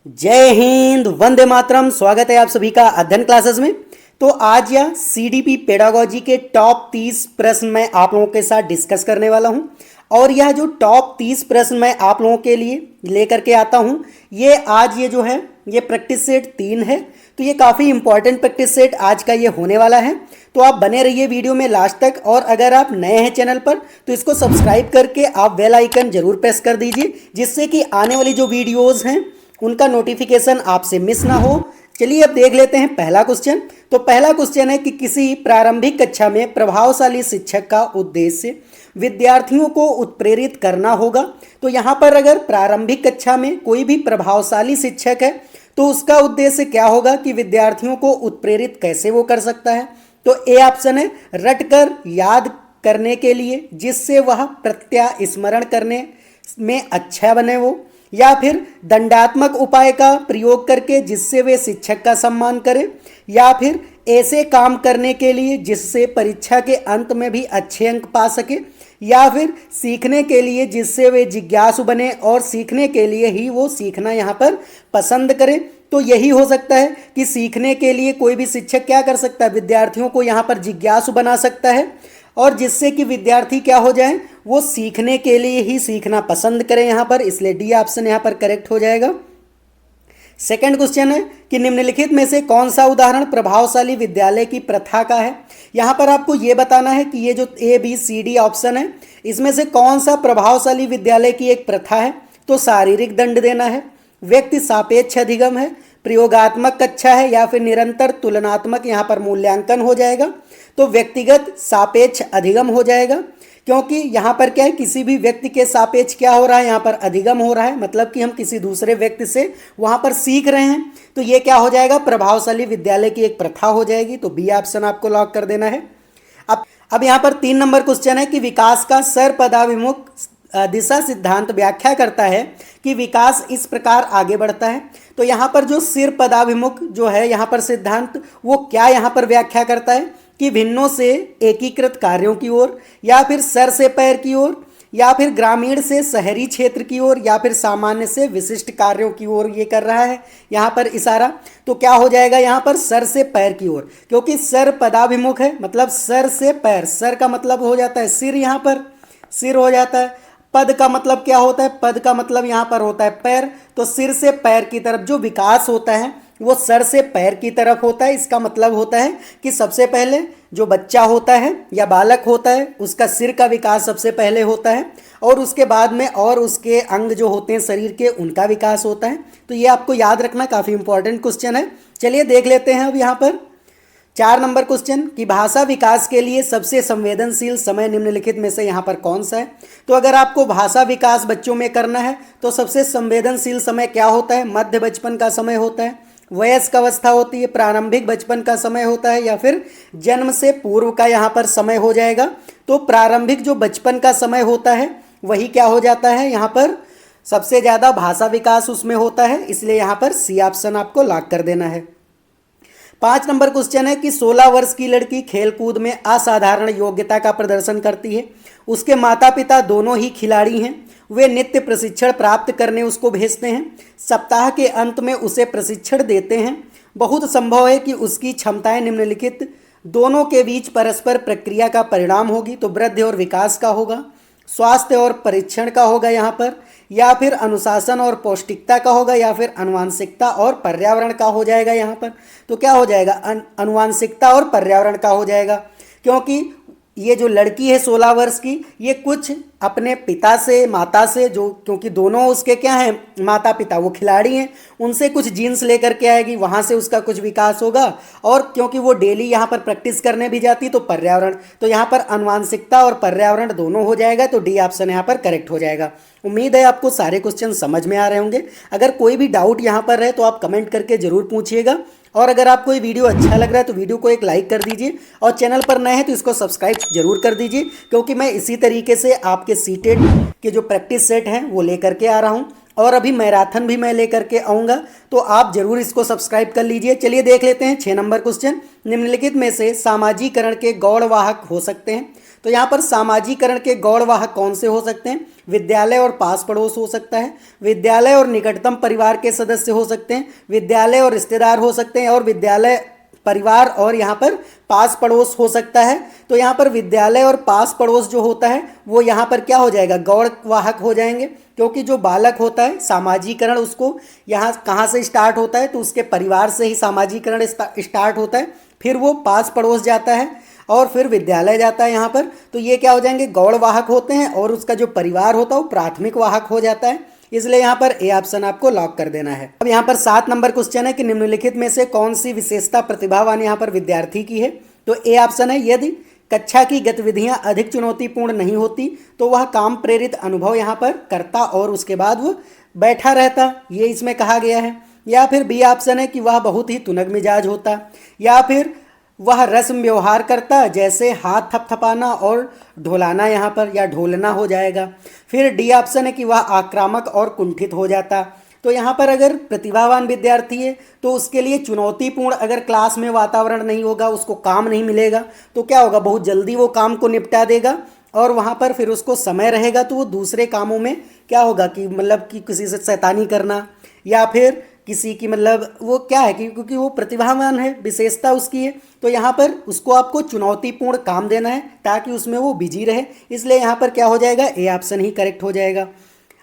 जय हिंद, वंदे मातरम। स्वागत है आप सभी का अध्ययन क्लासेस में। तो आज यह सीडीपी पेडागोजी के टॉप 30 प्रश्न मैं आप लोगों के साथ डिस्कस करने वाला हूं। और यह जो टॉप 30 प्रश्न मैं आप लोगों के लिए लेकर के आता हूं, ये आज ये जो है ये प्रैक्टिस सेट 3 है। तो ये काफ़ी इंपॉर्टेंट प्रैक्टिस सेट आज का ये होने वाला है। तो आप बने रहिए वीडियो में लास्ट तक। और अगर आप नए हैं चैनल पर तो इसको सब्सक्राइब करके आप बेल आइकन जरूर प्रेस कर दीजिए, जिससे कि आने वाली जो वीडियोज़ हैं उनका नोटिफिकेशन आपसे मिस ना हो। चलिए अब देख लेते हैं पहला क्वेश्चन। तो पहला क्वेश्चन है कि किसी प्रारंभिक कक्षा में प्रभावशाली शिक्षक का उद्देश्य विद्यार्थियों को उत्प्रेरित करना होगा। तो यहाँ पर अगर प्रारंभिक कक्षा में कोई भी प्रभावशाली शिक्षक है तो उसका उद्देश्य क्या होगा कि विद्यार्थियों को उत्प्रेरित कैसे वो कर सकता है। तो ए ऑप्शन है रटकर याद करने के लिए, जिससे वह प्रत्यास्मरण करने में अच्छा बने वो, या फिर दंडात्मक उपाय का प्रयोग करके जिससे वे शिक्षक का सम्मान करें, या फिर ऐसे काम करने के लिए जिससे परीक्षा के अंत में भी अच्छे अंक पा सके, या फिर सीखने के लिए जिससे वे जिज्ञासु बने और सीखने के लिए ही वो सीखना यहाँ पर पसंद करें। तो यही हो सकता है कि सीखने के लिए कोई भी शिक्षक क्या कर सकता है, विद्यार्थियों को यहाँ पर जिज्ञासु बना सकता है, और जिससे कि विद्यार्थी क्या हो जाए, वो सीखने के लिए ही सीखना पसंद करें यहाँ पर। इसलिए डी ऑप्शन यहाँ पर करेक्ट हो जाएगा। सेकंड क्वेश्चन है कि निम्नलिखित में से कौन सा उदाहरण प्रभावशाली विद्यालय की प्रथा का है। यहाँ पर आपको ये बताना है कि ये जो A B C D option है, इसमें से कौन सा प्रभावशाली विद्यालय की एक प्रथा है। तो शारीरिक दंड देना है, व्यक्ति सापेक्ष अधिगम है, प्रयोगात्मक कक्षा है, या फिर निरंतर तुलनात्मक यहाँ पर मूल्यांकन हो जाएगा। तो व्यक्तिगत सापेक्ष अधिगम हो जाएगा, क्योंकि यहाँ पर क्या है, किसी भी व्यक्ति के सापेक्ष क्या हो रहा है, यहाँ पर अधिगम हो रहा है, मतलब कि हम किसी दूसरे व्यक्ति से वहाँ पर सीख रहे हैं। तो ये क्या हो जाएगा, प्रभावशाली विद्यालय की एक प्रथा हो जाएगी। तो बी ऑप्शन आपको लॉक कर देना है। अब यहाँ पर 3 नंबर क्वेश्चन है कि विकास का सर्वपदाभिमुख दिशा सिद्धांत व्याख्या करता है कि विकास इस प्रकार आगे बढ़ता है। तो यहाँ पर जो सिर पदाभिमुख जो है यहाँ पर सिद्धांत, वो क्या यहाँ पर व्याख्या करता है कि भिन्नों से एकीकृत कार्यों की ओर, या फिर सर से पैर की ओर, या फिर ग्रामीण से शहरी क्षेत्र की ओर, या फिर सामान्य से विशिष्ट कार्यों की ओर ये कर रहा है यहाँ पर इशारा। तो क्या हो जाएगा यहाँ पर सर से पैर की ओर, क्योंकि सर पदाभिमुख है, मतलब सर से पैर। सर का मतलब हो जाता है सिर, यहाँ पर सिर हो जाता है। पद का मतलब क्या होता है, पद का मतलब यहाँ पर होता है पैर। तो सिर से पैर की तरफ जो विकास होता है वो सर से पैर की तरफ होता है। इसका मतलब होता है कि सबसे पहले जो बच्चा होता है या बालक होता है उसका सिर का विकास सबसे पहले होता है, और उसके बाद में और उसके अंग जो होते हैं शरीर के, उनका विकास होता है। तो ये आपको याद रखना काफ़ी इंपॉर्टेंट क्वेश्चन है। चलिए देख लेते हैं अब यहाँ पर 4 नंबर क्वेश्चन कि भाषा विकास के लिए सबसे संवेदनशील समय निम्नलिखित में से यहाँ पर कौन सा है। तो अगर आपको भाषा विकास बच्चों में करना है तो सबसे संवेदनशील समय क्या होता है, मध्य बचपन का समय होता है, वयस्क अवस्था होती है, प्रारंभिक बचपन का समय होता है, या फिर जन्म से पूर्व का यहाँ पर समय हो जाएगा। तो प्रारंभिक जो बचपन का समय होता है वही क्या हो जाता है, यहाँ पर सबसे ज़्यादा भाषा विकास उसमें होता है। इसलिए यहाँ पर सी ऑप्शन आपको लॉक कर देना है। 5 नंबर क्वेश्चन है कि 16 वर्ष की लड़की खेलकूद में असाधारण योग्यता का प्रदर्शन करती है। उसके माता पिता दोनों ही खिलाड़ी हैं। वे नित्य प्रशिक्षण प्राप्त करने उसको भेजते हैं, सप्ताह के अंत में उसे प्रशिक्षण देते हैं। बहुत संभव है कि उसकी क्षमताएं निम्नलिखित दोनों के बीच परस्पर प्रक्रिया का परिणाम होगी। तो वृद्धि और विकास का होगा, स्वास्थ्य और परीक्षण का होगा यहाँ पर, या फिर अनुशासन और पौष्टिकता का होगा, या फिर आनुवांशिकता और पर्यावरण का हो जाएगा यहाँ पर। तो क्या हो जाएगा, आनुवांशिकता और पर्यावरण का हो जाएगा, क्योंकि ये जो लड़की है 16 वर्ष की, ये कुछ अपने पिता से माता से, जो क्योंकि दोनों उसके क्या हैं, माता पिता वो खिलाड़ी हैं, उनसे कुछ जीन्स लेकर के आएगी, वहाँ से उसका कुछ विकास होगा। और क्योंकि वो डेली यहाँ पर प्रैक्टिस करने भी जाती तो पर्यावरण, तो यहाँ पर आनुवांशिकता और पर्यावरण दोनों हो जाएगा। तो डी ऑप्शन यहाँ पर करेक्ट हो जाएगा। उम्मीद है आपको सारे क्वेश्चन समझ में आ रहे होंगे। अगर कोई भी डाउट यहाँ पर है तो आप कमेंट करके ज़रूर पूछिएगा। और अगर आपको ये वीडियो अच्छा लग रहा है तो वीडियो को एक लाइक कर दीजिए, और चैनल पर नए हैं तो इसको सब्सक्राइब जरूर कर दीजिए, क्योंकि मैं इसी तरीके से आपके सीटेट के जो प्रैक्टिस सेट हैं वो लेकर के आ रहा हूँ, और अभी मैराथन भी मैं लेकर के आऊँगा। तो आप जरूर इसको सब्सक्राइब कर लीजिए। चलिए देख लेते हैं 6 नंबर क्वेश्चन। निम्नलिखित में से सामाजिकरण के गौड़वाहक हो सकते हैं। तो यहाँ पर सामाजिकरण के गौड़वाहक कौन से हो सकते हैं। विद्यालय और पास पड़ोस हो सकता है, विद्यालय और निकटतम परिवार के सदस्य हो सकते हैं, विद्यालय और रिश्तेदार हो सकते हैं, और विद्यालय परिवार और यहाँ पर पास पड़ोस हो सकता है। तो यहाँ पर विद्यालय और पास पड़ोस जो होता है वो यहाँ पर क्या हो जाएगा, गौड़ वाहक हो जाएंगे, क्योंकि जो बालक होता है सामाजिकरण उसको यहाँ कहाँ से स्टार्ट होता है, तो उसके परिवार से ही सामाजिकरण स्टार्ट होता है, फिर वो पास पड़ोस जाता है और फिर विद्यालय जाता है यहाँ पर। तो ये क्या हो जाएंगे, गौड़ वाहक होते हैं, और उसका जो परिवार होता है वो प्राथमिक वाहक हो जाता है। इसलिए यहाँ पर ए ऑप्शन आपको लॉक कर देना है। अब यहाँ पर 7 नंबर क्वेश्चन है कि निम्नलिखित में से कौन सी विशेषता प्रतिभावान यहाँ पर विद्यार्थी की है। तो ए ऑप्शन है, यदि कक्षा की गतिविधियां अधिक चुनौतीपूर्ण नहीं होती तो वह काम प्रेरित अनुभव यहाँ पर करता और उसके बाद वो बैठा रहता, ये इसमें कहा गया है। या फिर बी ऑप्शन है कि वह बहुत ही तुनक मिजाज होता, या फिर वह रस्म व्यवहार करता, जैसे हाथ थपथपाना और ढोलाना यहाँ पर, या ढोलना हो जाएगा। फिर डी ऑप्शन है कि वह आक्रामक और कुंठित हो जाता। तो यहाँ पर अगर प्रतिभावान विद्यार्थी है तो उसके लिए चुनौतीपूर्ण अगर क्लास में वातावरण नहीं होगा, उसको काम नहीं मिलेगा, तो क्या होगा, बहुत जल्दी वो काम को निपटा देगा, और वहाँ पर फिर उसको समय रहेगा तो वो दूसरे कामों में क्या होगा कि मतलब कि किसी से शैतानी करना, या फिर किसी की मतलब वो क्या है कि क्योंकि वो प्रतिभावान है, विशेषता उसकी है, तो यहाँ पर उसको आपको चुनौतीपूर्ण काम देना है ताकि उसमें वो बिजी रहे। इसलिए यहाँ पर क्या हो जाएगा, ए ऑप्शन ही करेक्ट हो जाएगा।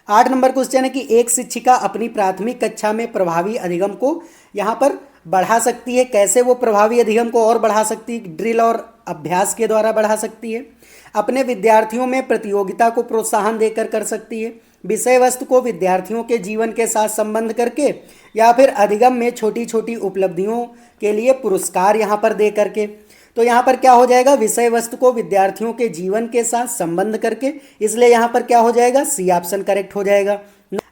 8 नंबर क्वेश्चन है कि एक शिक्षिका अपनी प्राथमिक कक्षा में प्रभावी अधिगम को यहाँ पर बढ़ा सकती है। कैसे वो प्रभावी अधिगम को और बढ़ा सकती है, ड्रिल और अभ्यास के द्वारा बढ़ा सकती है, अपने विद्यार्थियों में प्रतियोगिता को प्रोत्साहन देकर कर सकती है, विषय वस्तु को विद्यार्थियों के जीवन के साथ संबंध करके, या फिर अधिगम में छोटी छोटी उपलब्धियों के लिए पुरस्कार यहाँ पर दे करके। तो यहाँ पर क्या हो जाएगा, विषय वस्तु को विद्यार्थियों के जीवन के साथ संबंध करके, इसलिए यहाँ पर क्या हो जाएगा, सी ऑप्शन करेक्ट हो जाएगा।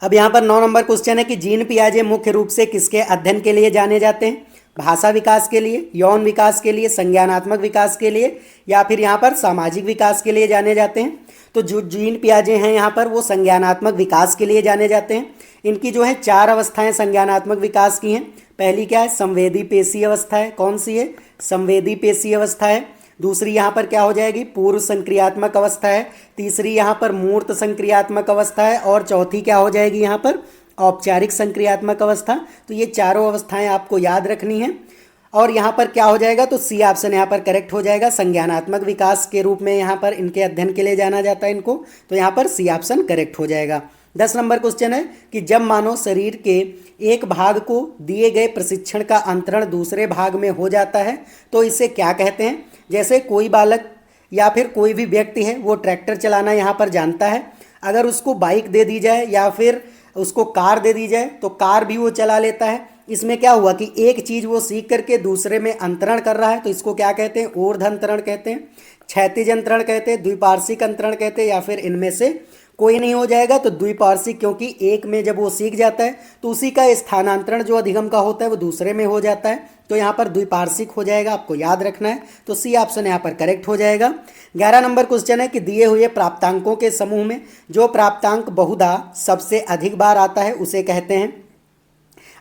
अब यहाँ पर 9 नंबर क्वेश्चन है कि जीन पियाजे मुख्य रूप से किसके अध्ययन के लिए जाने जाते हैं, भाषा विकास के लिए, यौन विकास के लिए, संज्ञानात्मक विकास के लिए, या फिर यहाँ पर सामाजिक विकास के लिए जाने जाते हैं। तो जो जीन पियाजे हैं यहाँ पर वो संज्ञानात्मक विकास के लिए जाने जाते हैं। इनकी जो है 4 अवस्थाएं संज्ञानात्मक विकास की हैं। पहली क्या है, संवेदी पेशी अवस्था है। कौन सी है, संवेदी पेशी अवस्था है। दूसरी यहाँ पर क्या हो जाएगी, पूर्व संक्रियात्मक अवस्था है। तीसरी यहाँ पर मूर्त संक्रियात्मक अवस्था है, और चौथी क्या हो जाएगी यहाँ पर, औपचारिक संक्रियात्मक अवस्था। तो ये चारों अवस्थाएं आपको याद रखनी है। और यहाँ पर क्या हो जाएगा, तो सी ऑप्शन यहाँ पर करेक्ट हो जाएगा। संज्ञानात्मक विकास के रूप में यहाँ पर इनके अध्ययन के लिए जाना जाता है इनको, तो यहाँ पर सी ऑप्शन करेक्ट हो जाएगा। 10 नंबर क्वेश्चन है कि जब मानव शरीर के एक भाग को दिए गए प्रशिक्षण का अंतरण दूसरे भाग में हो जाता है तो इसे क्या कहते हैं। जैसे कोई बालक या फिर कोई भी व्यक्ति है वो ट्रैक्टर चलाना यहाँ पर जानता है, अगर उसको बाइक दे दी जाए या फिर उसको कार दे दी जाए तो कार भी वो चला लेता है। इसमें क्या हुआ कि एक चीज़ वो सीख करके दूसरे में अंतरण कर रहा है, तो इसको क्या कहते हैं, ऊर्ध्व अंतरण कहते हैं, क्षैतिज अंतरण कहते हैं, द्विपार्श्विक अंतरण कहते हैं, या फिर इनमें से कोई नहीं हो जाएगा तो द्विपार्श्विक, क्योंकि एक में जब वो सीख जाता है तो उसी का स्थानांतरण जो अधिगम का होता है वो दूसरे में हो जाता है, तो यहाँ पर द्विपार्श्विक हो जाएगा, आपको याद रखना है। तो सी ऑप्शन यहाँ पर करेक्ट हो जाएगा। 11 नंबर क्वेश्चन है कि दिए हुए प्राप्तांकों के समूह में जो प्राप्तांक बहुधा सबसे अधिक बार आता है उसे कहते हैं।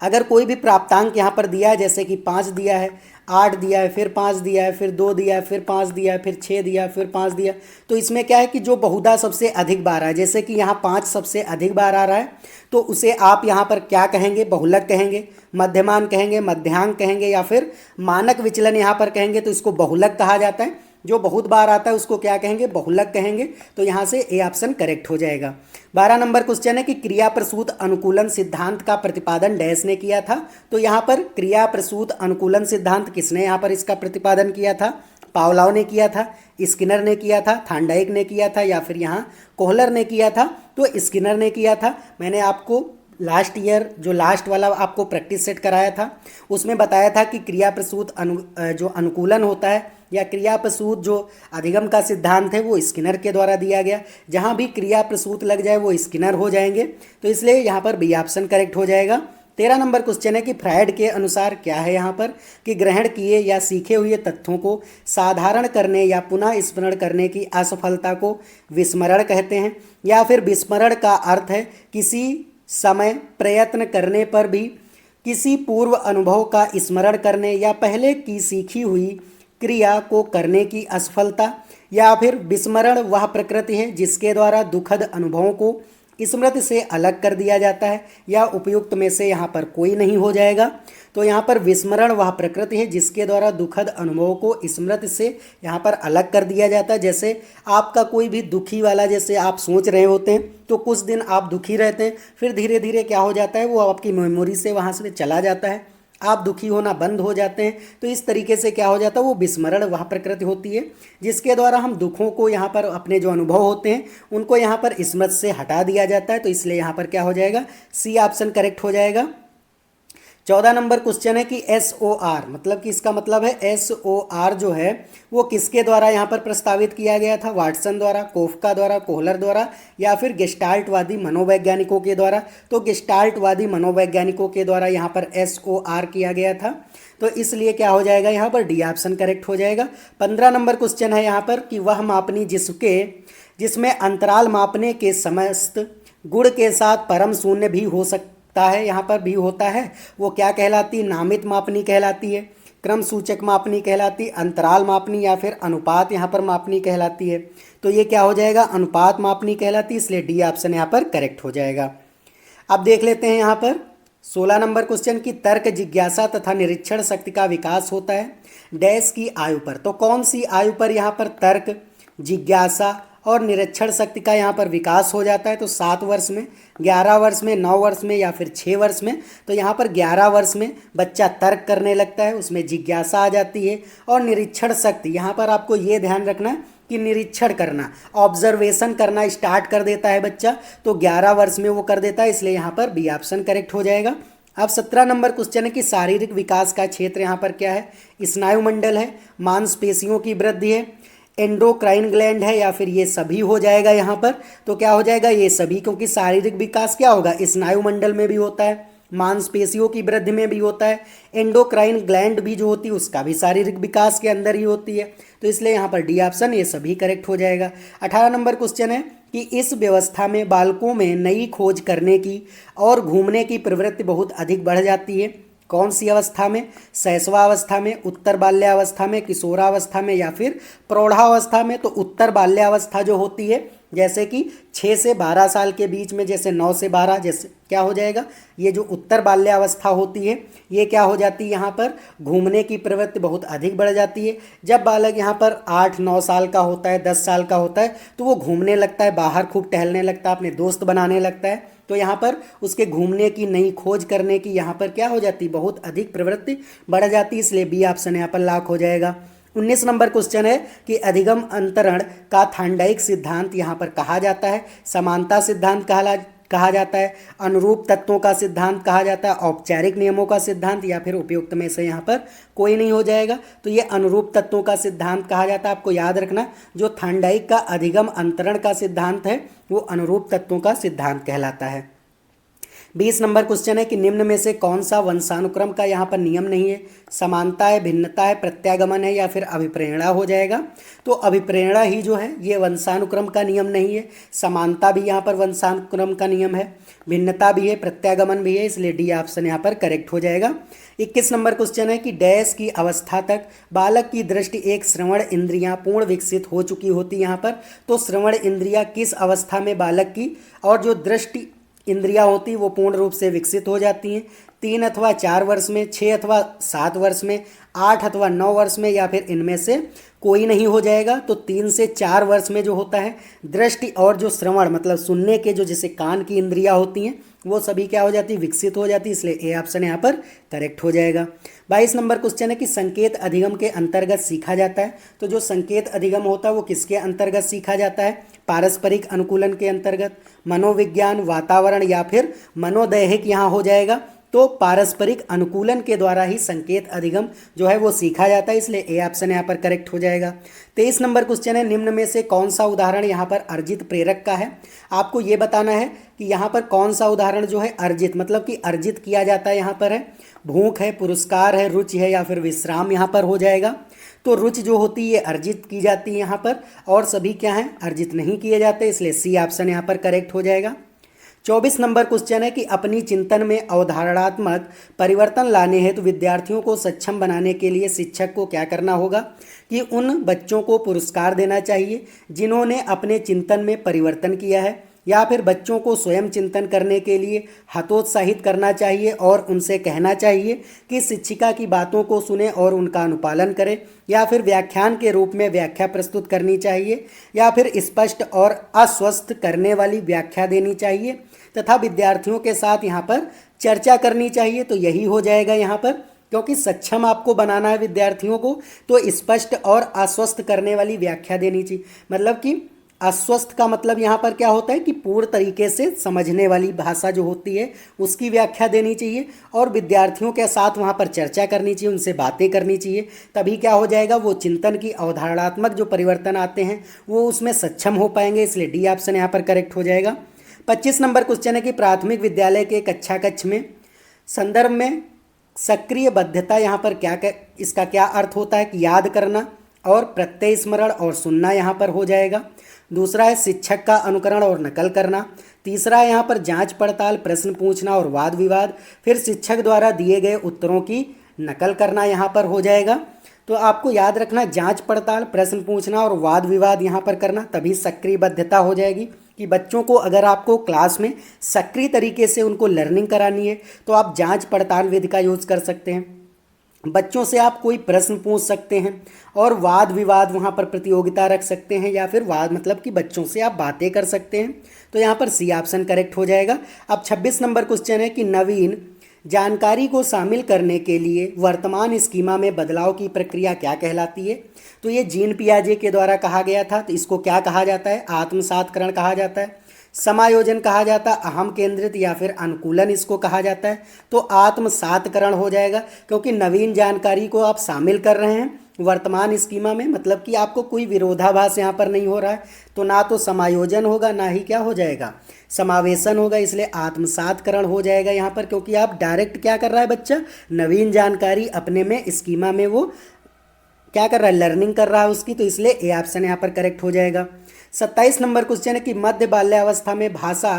अगर कोई भी प्राप्तांक यहाँ पर दिया है, जैसे कि 5 दिया है, 8 दिया है, फिर 5 दिया है, फिर 2 दिया है, फिर 5 दिया है, फिर 6 दिया है, फिर 5 दिया, तो इसमें क्या है कि जो बहुधा सबसे अधिक बार है, जैसे कि यहाँ 5 सबसे अधिक बार आ रहा है तो उसे आप यहाँ पर क्या कहेंगे, बहुलक कहेंगे, मध्यमान कहेंगे, मध्यांक कहेंगे, या फिर मानक विचलन यहाँ पर कहेंगे, तो इसको बहुलक कहा जाता है। जो बहुत बार आता है उसको क्या कहेंगे, बहुलक कहेंगे। तो यहाँ से ए ऑप्शन करेक्ट हो जाएगा। 12 नंबर क्वेश्चन है कि क्रिया प्रसूत अनुकूलन सिद्धांत का प्रतिपादन डैश ने किया था। तो यहाँ पर क्रिया प्रसूत अनुकूलन सिद्धांत किसने यहाँ पर इसका प्रतिपादन किया था, पावलोव ने किया था, स्किनर ने किया था, थांडाइक ने किया था, या फिर यहाँ कोहलर ने किया था। तो स्किनर ने किया था। मैंने आपको लास्ट ईयर जो लास्ट वाला आपको प्रैक्टिस सेट कराया था उसमें बताया था कि क्रिया प्रसूत जो अनुकूलन होता है या क्रिया प्रसूत जो अधिगम का सिद्धांत है वो स्किनर के द्वारा दिया गया। जहाँ भी क्रिया प्रसूत लग जाए वो स्किनर हो जाएंगे, तो इसलिए यहाँ पर बी ऑप्शन करेक्ट हो जाएगा। 13 नंबर क्वेश्चन है कि फ्रायड के अनुसार क्या है यहाँ पर कि ग्रहण किए या सीखे हुए तथ्यों को साधारण करने या पुनः स्मरण करने की असफलता को विस्मरण कहते हैं, या फिर विस्मरण का अर्थ है किसी समय प्रयत्न करने पर भी किसी पूर्व अनुभव का स्मरण करने या पहले की सीखी हुई क्रिया को करने की असफलता, या फिर विस्मरण वह प्रकृति है जिसके द्वारा दुखद अनुभवों को स्मृति से अलग कर दिया जाता है, या उपयुक्त में से यहाँ पर कोई नहीं हो जाएगा। तो यहाँ पर विस्मरण वह प्रकृति है जिसके द्वारा दुखद अनुभवों को स्मृति से यहाँ पर अलग कर दिया जाता है। जैसे आपका कोई भी दुखी वाला, जैसे आप सोच रहे होते हैं तो कुछ दिन आप दुखी रहते हैं, फिर धीरे धीरे क्या हो जाता है, वो आपकी मेमोरी से वहाँ से चला जाता है, आप दुखी होना बंद हो जाते हैं। तो इस तरीके से क्या हो जाता है, वो विस्मरण वह प्रकृति होती है जिसके द्वारा हम दुखों को यहाँ पर अपने जो अनुभव होते हैं उनको यहाँ पर स्मृति से हटा दिया जाता है। तो इसलिए यहाँ पर क्या हो जाएगा, सी ऑप्शन करेक्ट हो जाएगा। 14 नंबर क्वेश्चन है कि SOR मतलब कि इसका मतलब है SOR जो है वो किसके द्वारा यहाँ पर प्रस्तावित किया गया था, वाटसन द्वारा, कोफका द्वारा, कोहलर द्वारा, या फिर गेस्टाल्टवादी मनोवैज्ञानिकों के द्वारा। तो गेस्टाल्टवादी मनोवैज्ञानिकों के द्वारा यहाँ पर SOR किया गया था। तो इसलिए क्या हो जाएगा, यहाँ पर डी ऑप्शन करेक्ट हो जाएगा। 15 नंबर क्वेश्चन है यहाँ पर कि वह मापनी जिसमें अंतराल मापने के समस्त गुण के साथ परम शून्य भी हो सकता है, यहाँ पर भी होता है, वो क्या कहलाती, नामित मापनी कहलाती है, क्रम सूचक मापनी कहलाती, अंतराल मापनी, या फिर अनुपात यहाँ पर मापनी कहलाती है। तो ये क्या हो जाएगा, अनुपात मापनी कहलाती, इसलिए डी ऑप्शन यहाँ पर करेक्ट हो जाएगा। अब देख लेते हैं यहाँ पर 16 नंबर क्वेश्चन की तर्क, जिज्ञासा तथा निरीक्षण शक्ति का विकास होता है डैश की आयु पर। तो कौन सी आयु पर यहाँ पर तर्क, जिज्ञासा और निरीक्षण शक्ति का यहाँ पर विकास हो जाता है? तो 7 वर्ष में, 11 वर्ष में, 9 वर्ष में, या फिर 6 वर्ष में। तो यहाँ पर 11 वर्ष में बच्चा तर्क करने लगता है, उसमें जिज्ञासा आ जाती है, और निरीक्षण शक्ति, यहाँ पर आपको ये ध्यान रखना है कि निरीक्षण करना, ऑब्जर्वेशन करना स्टार्ट कर देता है बच्चा। तो 11 वर्ष में वो कर देता है, इसलिए यहाँ पर बी ऑप्शन करेक्ट हो जाएगा। अब 17 नंबर क्वेश्चन है कि शारीरिक विकास का क्षेत्र यहाँ पर क्या है, स्नायुमंडल है, मांसपेशियों की वृद्धि है, एंडोक्राइन ग्लैंड है, या फिर ये सभी हो जाएगा यहाँ पर। तो क्या हो जाएगा, ये सभी, क्योंकि शारीरिक विकास क्या होगा, स्नायुमंडल में भी होता है, मांसपेशियों की वृद्धि में भी होता है, एंडोक्राइन ग्लैंड भी जो होती है उसका भी शारीरिक विकास के अंदर ही होती है। तो इसलिए यहाँ पर डी ऑप्शन ये सभी करेक्ट हो जाएगा। 18 नंबर क्वेश्चन है कि इस व्यवस्था में बालकों में नई खोज करने की और घूमने की प्रवृत्ति बहुत अधिक बढ़ जाती है। कौन सी अवस्था में, शैशवावस्था में, उत्तर बाल्यावस्था में, किशोरावस्था में, या फिर प्रौढ़ावस्था में? तो उत्तर बाल्यावस्था जो होती है, जैसे कि 6 से 12 साल के बीच में, जैसे 9 से 12, जैसे क्या हो जाएगा, ये जो उत्तर बाल्यावस्था होती है ये क्या हो जाती है, यहाँ पर घूमने की प्रवृत्ति बहुत अधिक बढ़ जाती है। जब बालक यहाँ पर 8-9 साल का होता है, 10 साल का होता है, तो वो घूमने लगता है, बाहर खूब टहलने लगता है, अपने दोस्त बनाने लगता है। तो यहाँ पर उसके घूमने की, नई खोज करने की यहाँ पर क्या हो जाती, बहुत अधिक प्रवृत्ति बढ़ जाती है, इसलिए बी ऑप्शन यहाँ पर लॉक हो जाएगा। 19 नंबर क्वेश्चन है कि अधिगम अंतरण का थांडाइक सिद्धांत यहाँ पर कहा जाता है, समानता सिद्धांत कहा जाता है, अनुरूप तत्वों का सिद्धांत कहा जाता है, औपचारिक नियमों का सिद्धांत, या फिर उपयुक्त में से यहाँ पर कोई नहीं हो जाएगा। तो ये अनुरूप तत्वों का सिद्धांत कहा जाता है। आपको याद रखना, जो थांडाइक का अधिगम अंतरण का सिद्धांत है वो अनुरूप तत्वों का सिद्धांत कहलाता है। 20 नंबर क्वेश्चन है कि निम्न में से कौन सा वंशानुक्रम का यहाँ पर नियम नहीं है, समानता है, भिन्नता है, प्रत्यागमन है, या फिर अभिप्रेरणा हो जाएगा। तो अभिप्रेरणा ही जो है ये वंशानुक्रम का नियम नहीं है, समानता भी यहाँ पर वंशानुक्रम का नियम है, भिन्नता भी है, प्रत्यागमन भी है, इसलिए डी ऑप्शन यहाँ पर करेक्ट हो जाएगा। 21 नंबर क्वेश्चन है कि डैश की अवस्था तक बालक की दृष्टि एक श्रवण इंद्रियां पूर्ण विकसित हो चुकी होती यहाँ पर। तो श्रवण इंद्रियां किस अवस्था में बालक की और जो दृष्टि इंद्रियां होती वो पूर्ण रूप से विकसित हो जाती हैं? 3 अथवा 4 वर्ष में, 6 अथवा 7 वर्ष में, 8 अथवा 9 वर्ष में, या फिर इनमें से कोई नहीं हो जाएगा। तो 3 से 4 वर्ष में जो होता है दृष्टि और जो श्रवण मतलब सुनने के जो जैसे कान की इंद्रियां होती हैं वो सभी क्या हो जाती, विकसित हो जाती, इसलिए ए ऑप्शन यहाँ पर करेक्ट हो जाएगा। 22 नंबर क्वेश्चन है कि संकेत अधिगम के अंतर्गत सीखा जाता है। तो जो संकेत अधिगम होता है वो किसके अंतर्गत सीखा जाता है, पारस्परिक अनुकूलन के अंतर्गत, मनोविज्ञान, वातावरण, या फिर मनोदैहिक यहाँ हो जाएगा। तो पारस्परिक अनुकूलन के द्वारा ही संकेत अधिगम जो है वो सीखा जाता है, इसलिए ए ऑप्शन यहाँ पर करेक्ट हो जाएगा। 23 नंबर क्वेश्चन है निम्न में से कौन सा उदाहरण यहाँ पर अर्जित प्रेरक का है। आपको ये बताना है कि यहाँ पर कौन सा उदाहरण जो है अर्जित मतलब कि अर्जित किया जाता है यहाँ पर है, भूख है, पुरस्कार है, रुचि है, या फिर विश्राम यहाँ पर हो जाएगा। तो रुचि जो होती है अर्जित की जाती है यहाँ पर, और सभी क्या हैं अर्जित नहीं किए जाते, इसलिए सी ऑप्शन यहाँ पर करेक्ट हो जाएगा। 24 नंबर क्वेश्चन है कि अपनी चिंतन में अवधारणात्मक परिवर्तन लाने हेतु तो विद्यार्थियों को सक्षम बनाने के लिए शिक्षक को क्या करना होगा कि उन बच्चों को पुरस्कार देना चाहिए जिन्होंने अपने चिंतन में परिवर्तन किया है, या फिर बच्चों को स्वयं चिंतन करने के लिए हतोत्साहित करना चाहिए और उनसे कहना चाहिए कि शिक्षिका की बातों को सुने और उनका अनुपालन करें, या फिर व्याख्यान के रूप में व्याख्या प्रस्तुत करनी चाहिए, या फिर स्पष्ट और आश्वस्त करने वाली व्याख्या देनी चाहिए तथा विद्यार्थियों के साथ यहाँ पर चर्चा करनी चाहिए। तो यही हो जाएगा यहाँ पर, क्योंकि सक्षम आपको बनाना है विद्यार्थियों को, तो स्पष्ट और आश्वस्त करने वाली व्याख्या देनी चाहिए। मतलब कि आश्वस्त का मतलब यहाँ पर क्या होता है कि पूर्ण तरीके से समझने वाली भाषा जो होती है उसकी व्याख्या देनी चाहिए, और विद्यार्थियों के साथ वहाँ पर चर्चा करनी चाहिए, उनसे बातें करनी चाहिए। तभी क्या हो जाएगा, वो चिंतन की अवधारणात्मक जो परिवर्तन आते हैं वो उसमें सक्षम हो पाएंगे। इसलिए डी ऑप्शन यहाँ पर करेक्ट हो जाएगा। 25 नंबर क्वेश्चन है कि प्राथमिक विद्यालय के कक्षा कक्ष में संदर्भ में सक्रिय बद्धता यहाँ पर इसका क्या अर्थ होता है कि याद करना और प्रत्यय स्मरण और सुनना यहाँ पर हो जाएगा। दूसरा है शिक्षक का अनुकरण और नकल करना। तीसरा है यहाँ पर जांच पड़ताल, प्रश्न पूछना और वाद विवाद। फिर शिक्षक द्वारा दिए गए उत्तरों की नकल करना यहाँ पर हो जाएगा। तो आपको याद रखना, जांच पड़ताल, प्रश्न पूछना और वाद विवाद यहाँ पर करना, तभी सक्रिय बद्धता हो जाएगी। कि बच्चों को अगर आपको क्लास में सक्रिय तरीके से उनको लर्निंग करानी है तो आप जांच पड़ताल विधि का यूज़ कर सकते हैं, बच्चों से आप कोई प्रश्न पूछ सकते हैं, और वाद विवाद वहाँ पर प्रतियोगिता रख सकते हैं, या फिर वाद मतलब कि बच्चों से आप बातें कर सकते हैं। तो यहाँ पर सी ऑप्शन करेक्ट हो जाएगा। अब 26 नंबर क्वेश्चन है कि नवीन जानकारी को शामिल करने के लिए वर्तमान स्कीमा में बदलाव की प्रक्रिया क्या कहलाती है। तो ये जीन पियाजे के द्वारा कहा गया था। तो इसको क्या कहा जाता है, आत्मसातकरण कहा जाता है, समायोजन कहा जाता है, अहम केंद्रित या फिर अनुकूलन इसको कहा जाता है। तो आत्मसातकरण हो जाएगा, क्योंकि नवीन जानकारी को आप शामिल कर रहे हैं वर्तमान स्कीमा में, मतलब कि आपको कोई विरोधाभास यहाँ पर नहीं हो रहा है। तो ना तो समायोजन होगा, ना ही क्या हो जाएगा, समावेशन होगा। इसलिए आत्मसातकरण हो जाएगा यहाँ पर, क्योंकि आप डायरेक्ट क्या कर रहा है बच्चा, नवीन जानकारी अपने में स्कीमा में वो क्या कर रहा है, लर्निंग कर रहा है उसकी। तो इसलिए ए ऑप्शन यहाँ पर करेक्ट हो जाएगा। 27 नंबर क्वेश्चन है कि मध्य बाल्यावस्था में भाषा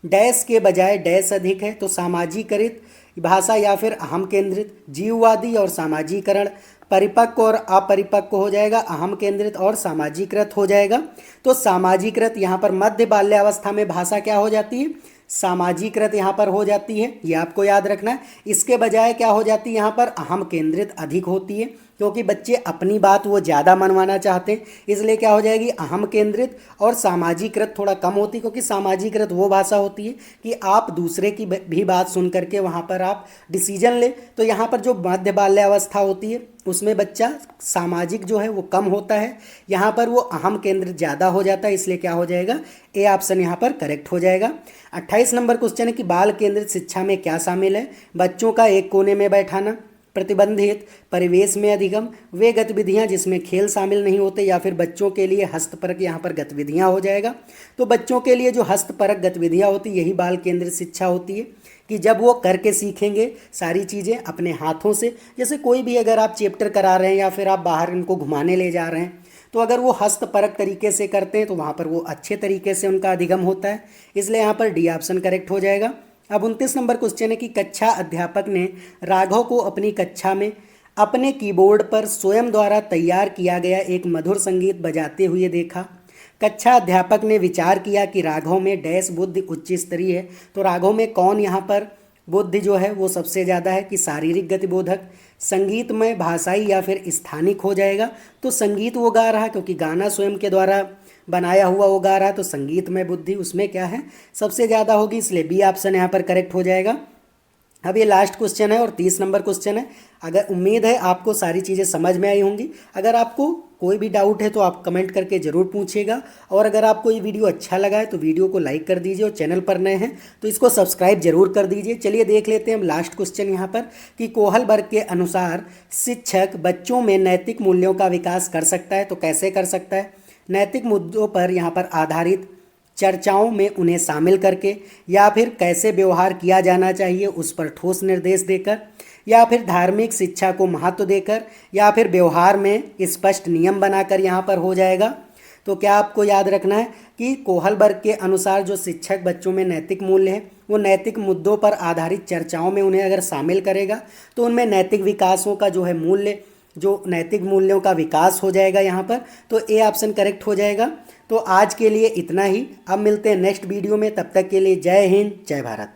डैश के बजाय डैश अधिक है। तो सामाजिकरित भाषा या फिर अहम केंद्रित, जीववादी और सामाजिकरण, परिपक्व और अपरिपक्व हो जाएगा, अहम केंद्रित और सामाजिकृत हो जाएगा। तो सामाजिकृत यहाँ पर मध्य बाल्यावस्था में भाषा क्या हो जाती है, सामाजिकृत यहाँ पर हो जाती है, ये आपको याद रखना है। इसके बजाय क्या हो जाती है, यहाँ पर अहम केंद्रित अधिक होती है, क्योंकि बच्चे अपनी बात वो ज़्यादा मनवाना चाहते हैं। इसलिए क्या हो जाएगी, अहम केंद्रित, और सामाजिकृत थोड़ा कम होती है, क्योंकि सामाजिकृत वो भाषा होती है कि आप दूसरे की भी बात सुन करके वहाँ पर आप डिसीजन ले। तो यहाँ पर जो मध्य बाल्यावस्था होती है उसमें बच्चा सामाजिक जो है वो कम होता है, यहाँ पर वो अहम केंद्रित ज़्यादा हो जाता है। इसलिए क्या हो जाएगा, ए ऑप्शन यहाँ पर करेक्ट हो जाएगा। 28 नंबर क्वेश्चन है कि बाल केंद्रित शिक्षा में क्या शामिल है। बच्चों का एक कोने में बैठाना, प्रतिबंधित परिवेश में अधिगम, वे गतिविधियां जिसमें खेल शामिल नहीं होते, या फिर बच्चों के लिए हस्तपरक यहाँ पर गतिविधियां हो जाएगा। तो बच्चों के लिए जो हस्तपरक गतिविधियां होती यही बाल केंद्रित शिक्षा होती है, कि जब वो करके सीखेंगे सारी चीज़ें अपने हाथों से। जैसे कोई भी अगर आप चैप्टर करा रहे हैं या फिर आप बाहर इनको घुमाने ले जा रहे हैं, तो अगर वो हस्तपरक तरीके से करते हैं तो वहाँ पर वो अच्छे तरीके से उनका अधिगम होता है। इसलिए यहाँ पर डी ऑप्शन करेक्ट हो जाएगा। अब 29 नंबर क्वेश्चन है कि कक्षा अध्यापक ने राघव को अपनी कक्षा में अपने कीबोर्ड पर स्वयं द्वारा तैयार किया गया एक मधुर संगीत बजाते हुए देखा। कक्षा अध्यापक ने विचार किया कि राघव में डैश बुद्धि उच्च स्तरीय है। तो राघव में कौन यहाँ पर बुद्धि जो है वो सबसे ज़्यादा है, कि शारीरिक गतिबोधक, संगीतमय, भाषाई या फिर स्थानिक हो जाएगा। तो संगीत वो गा रहा है, क्योंकि गाना स्वयं के द्वारा बनाया हुआ वो गा रहा है, तो संगीत में बुद्धि उसमें क्या है, सबसे ज़्यादा होगी। इसलिए बी ऑप्शन यहाँ पर करेक्ट हो जाएगा। अब ये लास्ट क्वेश्चन है और 30 नंबर क्वेश्चन है। अगर उम्मीद है आपको सारी चीज़ें समझ में आई होंगी। अगर आपको कोई भी डाउट है तो आप कमेंट करके ज़रूर पूछिएगा, और अगर आपको ये वीडियो अच्छा लगा है तो वीडियो को लाइक कर दीजिए, और चैनल पर नए हैं तो इसको सब्सक्राइब जरूर कर दीजिए। चलिए देख लेते हैं हम लास्ट क्वेश्चन यहाँ पर, कि कोहलबर्ग के अनुसार शिक्षक बच्चों में नैतिक मूल्यों का विकास कर सकता है। तो कैसे कर सकता है, नैतिक मुद्दों पर यहाँ पर आधारित चर्चाओं में उन्हें शामिल करके, या फिर कैसे व्यवहार किया जाना चाहिए उस पर ठोस निर्देश देकर, या फिर धार्मिक शिक्षा को महत्व देकर, या फिर व्यवहार में स्पष्ट नियम बनाकर यहाँ पर हो जाएगा। तो क्या आपको याद रखना है कि कोहलबर्ग के अनुसार जो शिक्षक बच्चों में नैतिक मूल्य है वो नैतिक मुद्दों पर आधारित चर्चाओं में उन्हें अगर शामिल करेगा तो उनमें नैतिक विकासों का जो है मूल्य, जो नैतिक मूल्यों का विकास हो जाएगा यहाँ पर। तो ए ऑप्शन करेक्ट हो जाएगा। तो आज के लिए इतना ही, अब मिलते हैं नेक्स्ट वीडियो में, तब तक के लिए जय हिंद जय भारत।